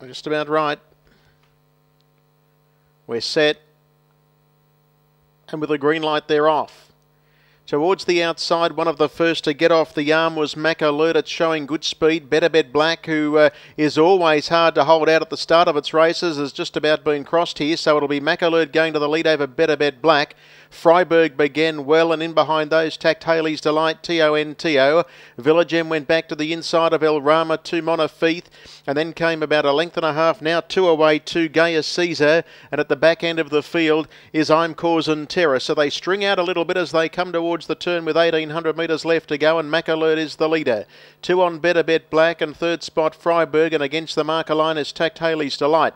Just about right. We're set. And with the green light, they're off. Towards the outside, one of the first to get off the arm was Mac Alert. It's showing good speed. Better Bet Black, who is always hard to hold out at the start of its races, has just about been crossed here. So it'll be Mac Alert going to the lead over Better Bet Black. Freiburg began well, and in behind those, Tact Haley's Delight, T-O-N-T-O. Villagem went back to the inside of El Rama to Monofeith, and then came about a length and a half, now 2 away to Gaius Caesar, and at the back end of the field is I'm Causing Terror. So they string out a little bit as they come towards the turn with 1,800 metres left to go, and Mac Alert is the leader. 2 on Better Bet Black, and third spot Freiburg, and against the marker line is Tact Haley's Delight.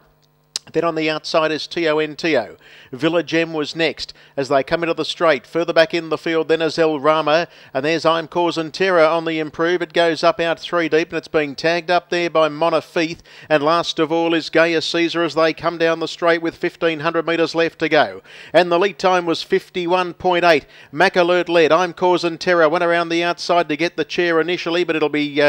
Then on the outside is T-O-N-T-O. Villagem was next as they come into the straight. Further back in the field then is El Rama. And there's I'm Causing Terror on the improve. It goes up out 3 deep and it's being tagged up there by Monofeith. And last of all is Gaius Caesar as they come down the straight with 1,500 metres left to go. And the lead time was 51.8. Mac Alert led. I'm Causing Terror went around the outside to get the chair initially, but it'll be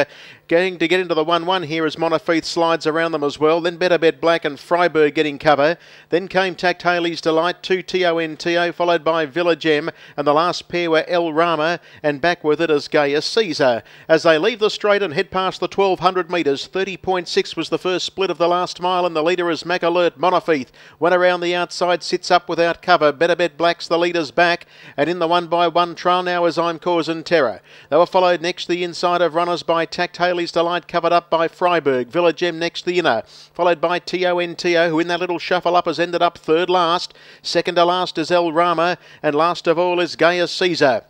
going to get into the 1-1 here as Monofeith slides around them as well. Then Better Bet Black and Freiburg getting cover. Then came Tact Haley's Delight, 2 T-O-N-T-O, followed by Villagem, and the last pair were El Rama, and back with it is Gaius Caesar. As they leave the straight and head past the 1,200 metres, 30.6 was the first split of the last mile, and the leader is Mac Alert. Monofeith went around the outside, sits up without cover. Better Bet Black's the leader's back, and in the 1-by-1 trial now is I'm Causing Terror. They were followed next the inside of runners by Tact Haley's Delight, covered up by Freiburg. Villagem next the inner, followed by T-O-N-T-O, who in that little shuffle up has ended up third last. Second to last is El Rama, and last of all is Gaius Caesar.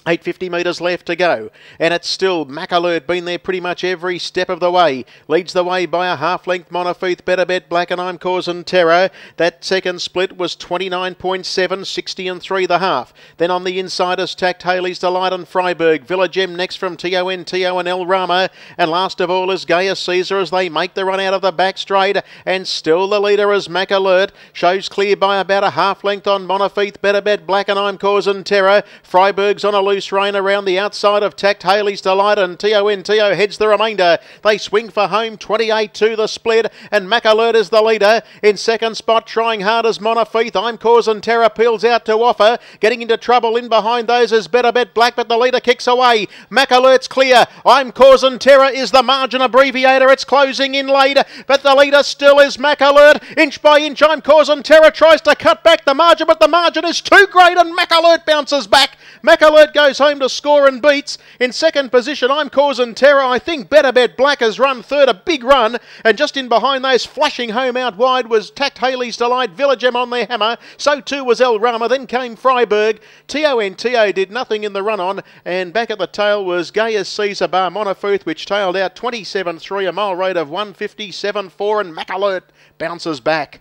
850 metres left to go, and it's still Mac Alert been there pretty much every step of the way. Leads the way by a half-length. Monofeith, Better Bet Black, and I'm Causing Terror. That second split was 29.7, 60 and 3 the half. Then on the inside is Tact Haley's Delight and Freiburg. Villagem next from T-O-N-T-O and El Rama, and last of all is Gaius Caesar as they make the run out of the back straight, and still the leader is Mac Alert. Shows clear by about a half-length on Monofeith, Better Bet Black, and I'm Causing Terror. Freiburg's on a loose rein around the outside of Tact Haley's Delight, and T-O-N-T-O heads the remainder. They swing for home, 28-2 the split, and Mac Alert is the leader. In second spot, trying hard as Monofeith. I'm Causing Terror peels out to offer. Getting into trouble in behind those is Better Bet Black, but the leader kicks away. Mac Alert's clear. I'm Causing Terror is the margin abbreviator. It's closing in late, but the leader still is Mac Alert. Inch by inch, I'm Causing Terror tries to cut back the margin, but the margin is too great, and Mac Alert bounces back. Mac Alert goes home to score and beats. In second position, I'm Causing Terror. I think Better Bet Black has run third, a big run. And just in behind those, flashing home out wide was Tact Haley's Delight. Villagem on their hammer. So too was El Rama. Then came Freiburg. T-O-N-T-O did nothing in the run on. And back at the tail was Gaius Caesar bar Monofeith, which tailed out 27.3, a mile rate of 157.4. And Mac Alert bounces back.